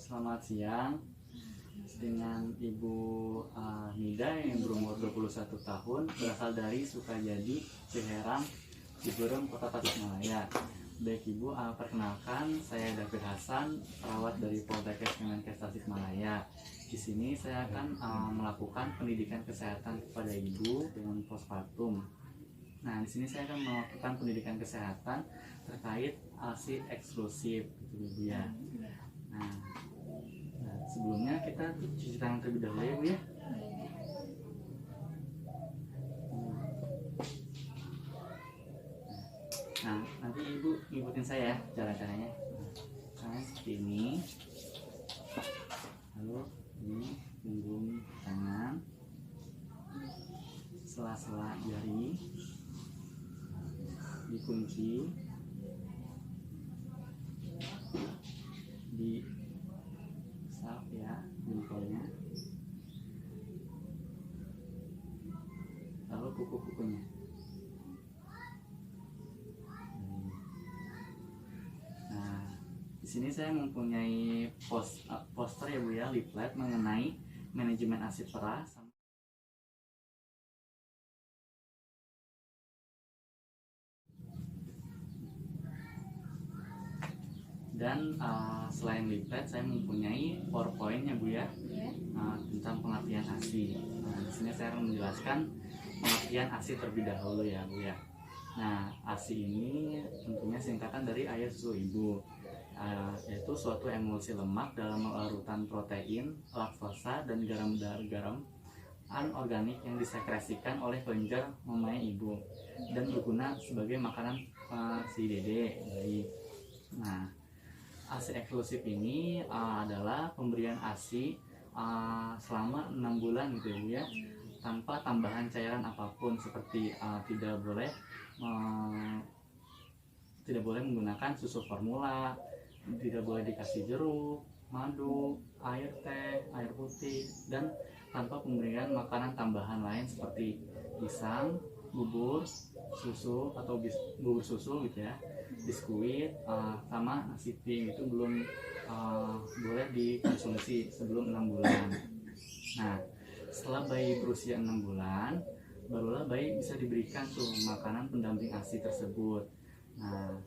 selamat siang. Dengan Ibu Nida yang berumur 21 tahun, berasal dari Sukajadi, Ciherang, Ciberem, Kota Tasikmalaya. Baik Ibu, perkenalkan saya David Hasan, perawat dari Poltekkes Kemenkes Tasikmalaya. Di sini saya akan melakukan pendidikan kesehatan kepada Ibu dengan postpartum. Nah, di sini saya akan melakukan pendidikan kesehatan terkait ASI eksklusif, gitu Ibu ya. Nah, sebelumnya kita cuci tangan terlebih dahulu ya Bu ya. Nah, nanti Ibu ngikutin saya ya cara-caranya. Nah, seperti ini. Lalu ini punggung tangan, sela-sela jari dikunci, di sap ya jempolnya, lalu kuku-kukunya. Nah, di sini saya mempunyai poster ya Bu ya, leaflet mengenai manajemen ASI perah. Dan selain leaflet, saya mempunyai PowerPoint ya Bu ya, tentang pengertian ASI. Nah, di sini saya akan menjelaskan pengertian ASI terlebih dahulu ya Bu ya. Nah, ASI ini tentunya singkatan dari air susu ibu, yaitu suatu emulsi lemak dalam larutan protein, laktosa, dan garam anorganik yang disekresikan oleh kelenjar mamalia ibu dan berguna sebagai makanan si dede bayi. Nah, ASI eksklusif ini adalah pemberian ASI selama 6 bulan gitu ya Bu ya, tanpa tambahan cairan apapun, seperti tidak boleh menggunakan susu formula, tidak boleh dikasih jeruk, madu, air teh, air putih, dan tanpa pemberian makanan tambahan lain seperti pisang, bubur susu atau bubur susu gitu ya, biskuit, sama nasi tim itu belum boleh dikonsumsi sebelum 6 bulan. Nah, setelah bayi berusia 6 bulan, barulah bayi bisa diberikan tuh makanan pendamping ASI tersebut. Nah,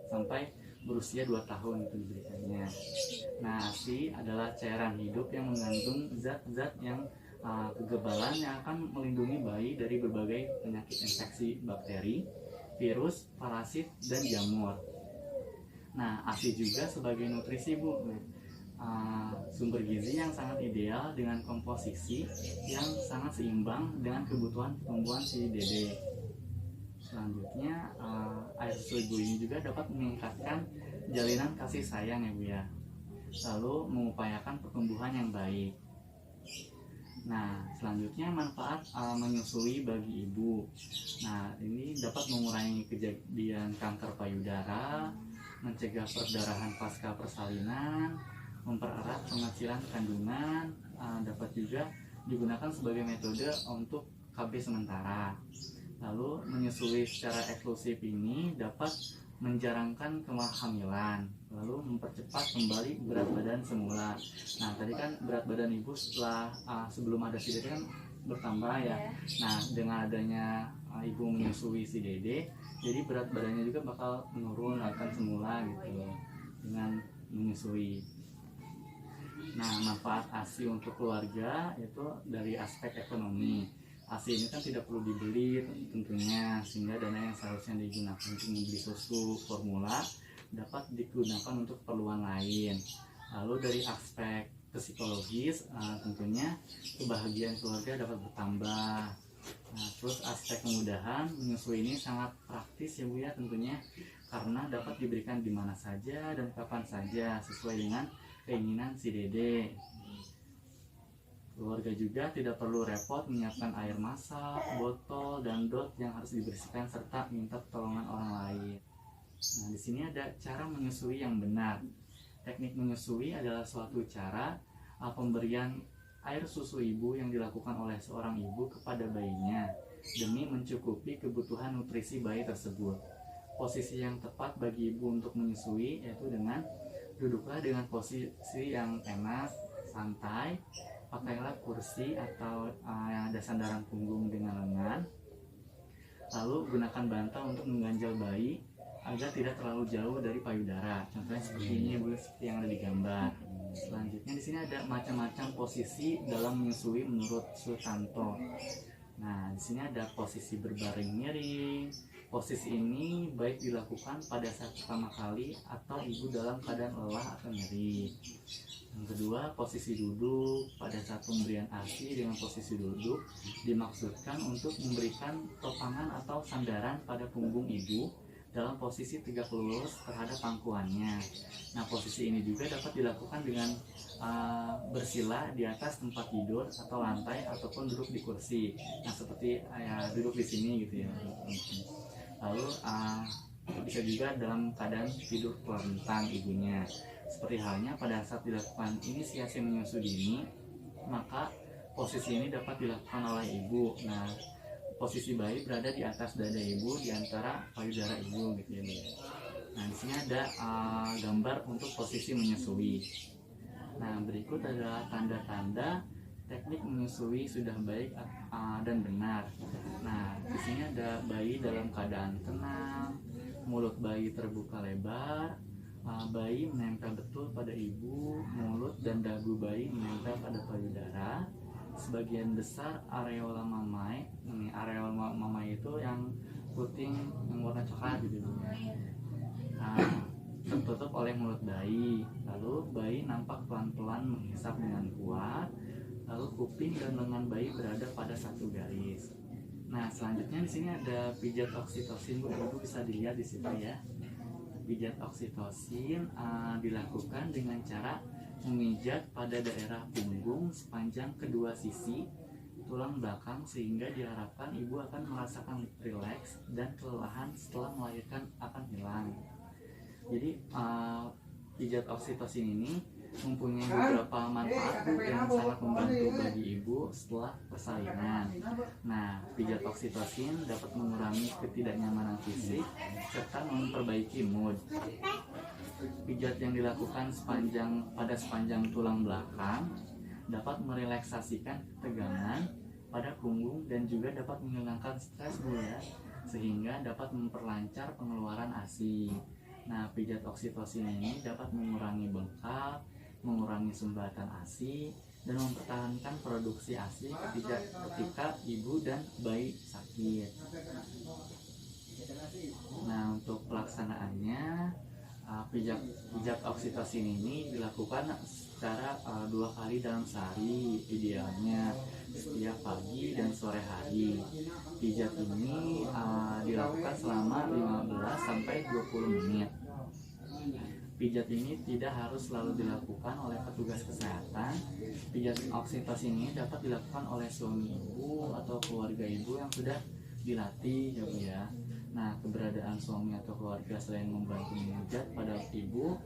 sampai berusia 2 tahun itu diberikannya. Nah, ASI adalah cairan hidup yang mengandung zat-zat yang kegebalan yang akan melindungi bayi dari berbagai penyakit infeksi bakteri, virus, parasit, dan jamur. Nah, ASI juga sebagai nutrisi Bu, sumber gizi yang sangat ideal dengan komposisi yang sangat seimbang dengan kebutuhan pertumbuhan si dede. Selanjutnya, air susu ibu ini juga dapat meningkatkan jalinan kasih sayang ya Bu ya, lalu mengupayakan pertumbuhan yang baik. Nah, selanjutnya manfaat menyusui bagi ibu. Nah, ini dapat mengurangi kejadian kanker payudara, mencegah perdarahan pasca persalinan, mempererat pengecilan kandungan, dapat juga digunakan sebagai metode untuk KB sementara. Lalu menyusui secara eksklusif ini dapat menjarangkan kehamilan, lalu mempercepat kembali berat badan semula. Nah, tadi kan berat badan ibu sebelum ada si dede kan bertambah ya. Nah, dengan adanya ibu menyusui si dede, jadi berat badannya juga bakal menurun akan semula gitu dengan menyusui. Nah, manfaat ASI untuk keluarga itu dari aspek ekonomi. ASI ini kan tidak perlu dibeli tentunya, sehingga dana yang seharusnya digunakan untuk membeli susu formula dapat digunakan untuk keperluan lain. Lalu dari aspek psikologis, tentunya kebahagiaan keluarga dapat bertambah. Nah, terus aspek kemudahan menyusui ini sangat praktis ya Bu ya tentunya, karena dapat diberikan di mana saja dan kapan saja sesuai dengan keinginan si dede. Keluarga juga tidak perlu repot menyiapkan air masak, botol, dan dot yang harus dibersihkan serta minta pertolongan orang lain. Nah, di sini ada cara menyusui yang benar. Teknik menyusui adalah suatu cara pemberian air susu ibu yang dilakukan oleh seorang ibu kepada bayinya demi mencukupi kebutuhan nutrisi bayi tersebut. Posisi yang tepat bagi ibu untuk menyusui yaitu dengan Duduklah dengan posisi yang enak, santai. Pakailah kursi atau yang ada sandaran punggung dengan lengan. Lalu gunakan bantal untuk mengganjal bayi agar tidak terlalu jauh dari payudara. Contohnya seperti ini Bu, seperti yang ada di gambar. Selanjutnya di sini ada macam-macam posisi dalam menyusui menurut Sutanto. Nah, di sini ada posisi berbaring miring. Posisi ini baik dilakukan pada saat pertama kali atau ibu dalam keadaan lelah atau nyeri. Yang kedua, posisi duduk. Pada saat pemberian ASI dengan posisi duduk dimaksudkan untuk memberikan topangan atau sandaran pada punggung ibu dalam posisi tegak lurus terhadap pangkuannya. Nah, posisi ini juga dapat dilakukan dengan bersila di atas tempat tidur atau lantai ataupun duduk di kursi. Nah, seperti duduk di sini gitu ya. Lalu bisa juga dalam keadaan tidur telentang ibunya. Seperti halnya pada saat dilakukan inisiasi menyusu dini, maka posisi ini dapat dilakukan oleh ibu. Nah, posisi bayi berada di atas dada ibu, di antara payudara ibu gitu ya. Nah, di sini ada gambar untuk posisi menyusui. Nah, berikut adalah tanda-tanda teknik menyusui sudah baik dan benar. Nah, di sini ada bayi dalam keadaan tenang, mulut bayi terbuka lebar, bayi menempel betul pada ibu, mulut dan dagu bayi menempel pada payudara. Sebagian besar areola mamai, areola mamai itu yang putih yang warna coklat gitu. Tertutup oleh mulut bayi. Lalu bayi nampak pelan-pelan menghisap dengan kuat. Lalu kuping dan lengan bayi berada pada satu garis. Nah, selanjutnya di sini ada pijat oksitosin, Bu. Ibu bisa dilihat di situ ya. Pijat oksitosin dilakukan dengan cara memijat pada daerah punggung sepanjang kedua sisi tulang belakang sehingga diharapkan ibu akan merasakan rileks dan kelelahan setelah melahirkan akan hilang. Jadi pijat oksitosin ini mempunyai beberapa manfaat yang sangat membantu bagi ibu setelah persalinan. Nah, pijat oksitosin dapat mengurangi ketidaknyamanan fisik serta memperbaiki mood. Pijat yang dilakukan pada sepanjang tulang belakang dapat merelaksasikan ketegangan pada punggung dan juga dapat menghilangkan stres sehingga dapat memperlancar pengeluaran ASI. Nah, pijat oksitosin ini dapat mengurangi bengkak, mengurangi sumbatan ASI, dan mempertahankan produksi ASI ketika ibu dan bayi sakit. Nah, untuk pelaksanaannya, pijat oksitosin ini dilakukan secara 2 kali dalam sehari, idealnya setiap pagi dan sore hari. Pijat ini dilakukan selama 15-20 menit. Pijat ini tidak harus selalu dilakukan oleh petugas kesehatan. Pijat oksitosin ini dapat dilakukan oleh suami ibu atau keluarga ibu yang sudah dilatih ya Bu ya. Nah, keberadaan suami atau keluarga selain membantu memijat pada ibu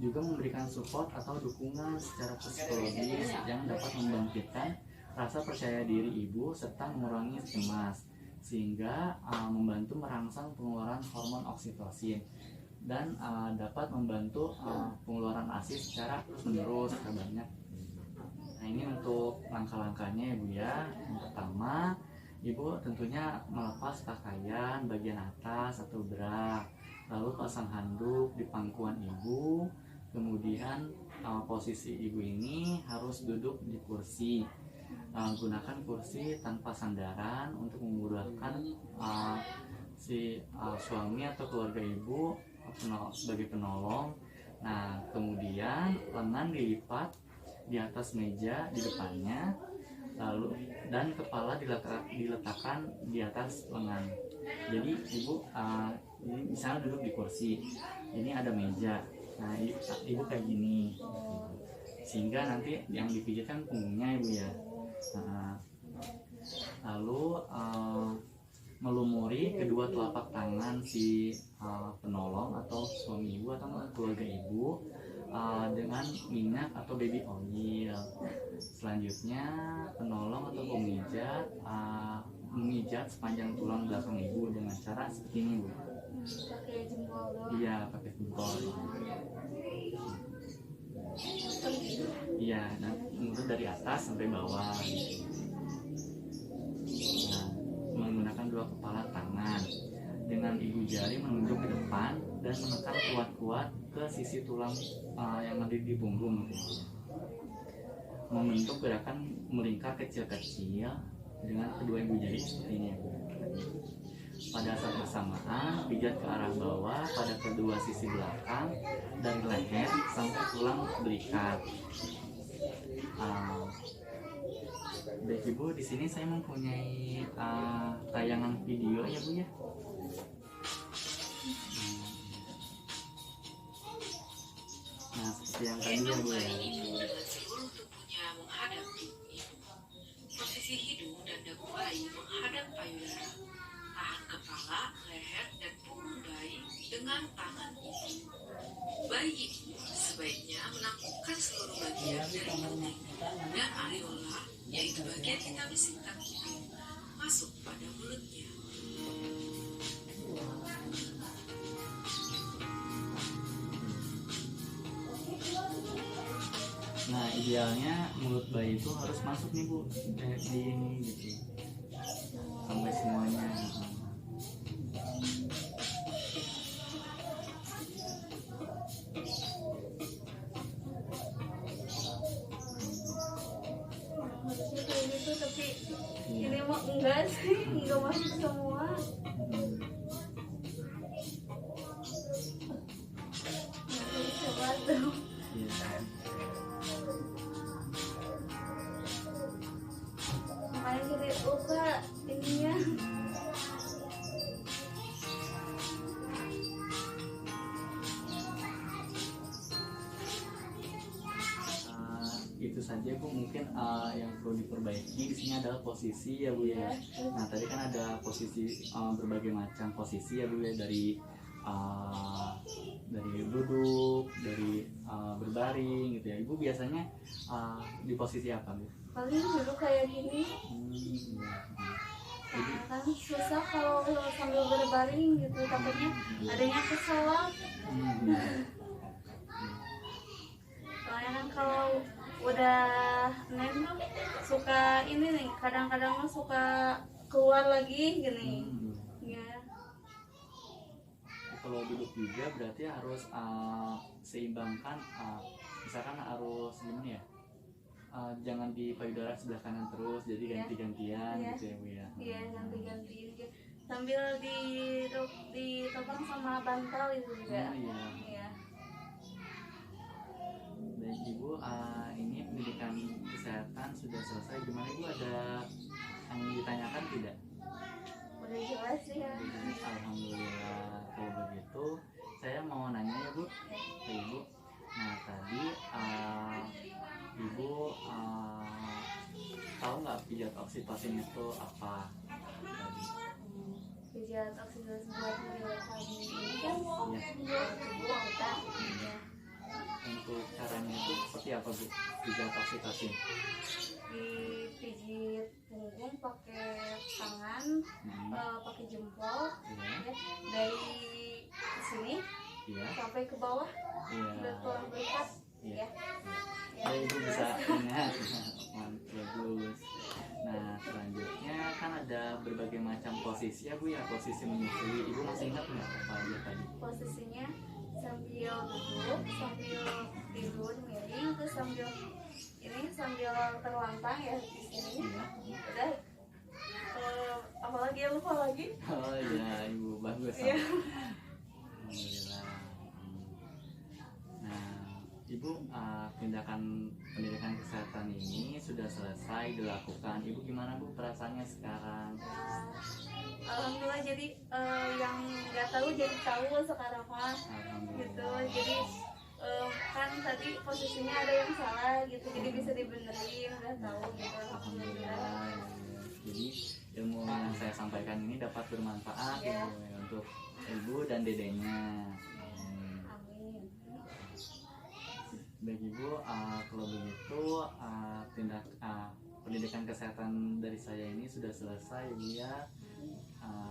juga memberikan support atau dukungan secara psikologis yang dapat membangkitkan rasa percaya diri ibu serta mengurangi cemas sehingga membantu merangsang pengeluaran hormon oksitosin dan dapat membantu pengeluaran ASI secara terus-menerus banyak. Nah, ini untuk langkah-langkahnya ya Bu ya. Yang pertama, ibu tentunya melepas pakaian bagian atas atau bra, lalu pasang handuk di pangkuan ibu. Kemudian posisi ibu ini harus duduk di kursi. Gunakan kursi tanpa sandaran untuk memudahkan si suami atau keluarga ibu sebagai penolong. Nah, kemudian lengan dilipat di atas meja di depannya, lalu dan kepala diletakkan di atas lengan. Jadi ibu ini misalnya duduk di kursi, ini ada meja. Nah, ibu kayak gini, sehingga nanti yang dipijitkan punggungnya ibu ya. Lalu melumuri kedua telapak tangan si penolong atau suami ibu atau keluarga ibu dengan minyak atau baby oil. Selanjutnya penolong atau pemijat memijat sepanjang tulang belakang ibu dengan cara seperti ini Bu. Pakai jempol doang. Iya, pakai jempol. Iya, nah, menurut dari atas sampai bawah gitu. Nah, menggunakan dua kepala tangan dengan ibu jari menunjuk ke depan dan menekan kuat-kuat ke sisi tulang yang ada di punggung gitu. Membentuk gerakan melingkar kecil-kecil dengan kedua ibu jari seperti ini ya. Pada saat bersamaan pijat ke arah bawah pada kedua sisi belakang dari leher sampai tulang belikat. Baik Ibu, di sini saya mempunyai tayangan video ya Bu ya. Nah seperti yang tadi ya Bu ya. Seluruh tubuhnya menghadap tinggi. Posisi hidung dan dagu bayi menghadap payudara. Tahan kepala, leher, dan punggung bayi dengan tangan ibu. Bayi ibu sebaiknya menangkupkan seluruh bagian dari puting dan areola, yaitu bagian hitam di sekitar puting, masuk pada mulutnya. Nah idealnya mulut bayi itu harus masuk nih Bu di ini gitu sampai semuanya. Harusnya kayak gitu tapi ini mah enggak sih, enggak masuk semua. Nggak coba tuh. Iya. Makanya jadi luka ininya. Itu saja Bu mungkin yang perlu diperbaiki di sini adalah posisi ya Bu ya. Nah tadi kan ada posisi berbagai macam posisi ya Bu ya, dari duduk, dari berbaring gitu ya. Ibu biasanya di posisi apa Bu? Paling dulu kayak gini. Iya. Nah, kan susah kalau sambil berbaring gitu, takutnya adanya keselak. Soalnya kan kalau udah neng tuh suka ini nih, kadang-kadang mah suka keluar lagi gini. Ya. Kalau duduk juga berarti harus seimbangkan, misalkan harus gimana ya, jangan di payudara sebelah kanan terus, jadi ganti-gantian Iya. gitu ya Bu ya. Iya, ganti-gantiin gitu. Sambil ditopang sama bantal itu juga. Iya. Iya. Baik Ibu, ini pendidikan kesehatan sudah selesai. Gimana Ibu, ada yang ditanyakan tidak? Udah jelas sih ya. Alhamdulillah. Kalau begitu saya mau nanya ya Bu ke Ibu. Nah tadi Ibu tahu nggak pijat oksitosin itu apa tadi? Pijat oksitosin buat menghilangkan ini kan Iya. tubuh kita. Ya. Untuk caranya itu seperti apa Bu pijat oksitosin? Dipijit punggung pakai tangan, pakai jempol, Iya. ya. Dari sini Iya. sampai ke bawah Iya. ke tulang belikat. Iya. Ya. Ya, Ibu bisa ingat. Bagus. Nah selanjutnya kan ada berbagai macam posisi ya Bu ya, posisi menyusui. Ibu masih ingat nggak apa aja tadi? Posisinya sambil duduk, sambil tidur miring, terus sambil terlentang ya di sini. Iya. Udah. Apalagi ya, lupa lagi. Oh iya Ibu, bagus. Iya. Alhamdulillah. Nah Ibu, pendidikan kesehatan ini sudah selesai dilakukan. Ibu gimana Bu perasaannya sekarang? Alhamdulillah, jadi yang nggak tahu jadi tahu sekarang mah gitu. Jadi kan tadi posisinya ada yang salah gitu, jadi bisa dibenerin, udah tahu gitu. Alhamdulillah. Jadi ilmu yang saya sampaikan ini dapat bermanfaat Ya. Untuk Ibu dan dedenya. Amin. Baik Ibu, kalau begitu pendidikan kesehatan dari saya ini sudah selesai Ibu ya.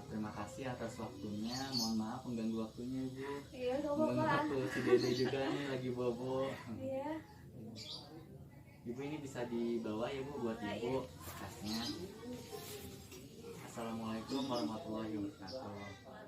Terima kasih atas waktunya. Mohon maaf mengganggu waktunya Ibu. Iya, gak Mengganggu apa-apa. waktu si Dede juga nih lagi bobo. Iya. Ibu ini bisa dibawa ya Bu buat ibu tasnya. Assalamualaikum warahmatullahi wabarakatuh.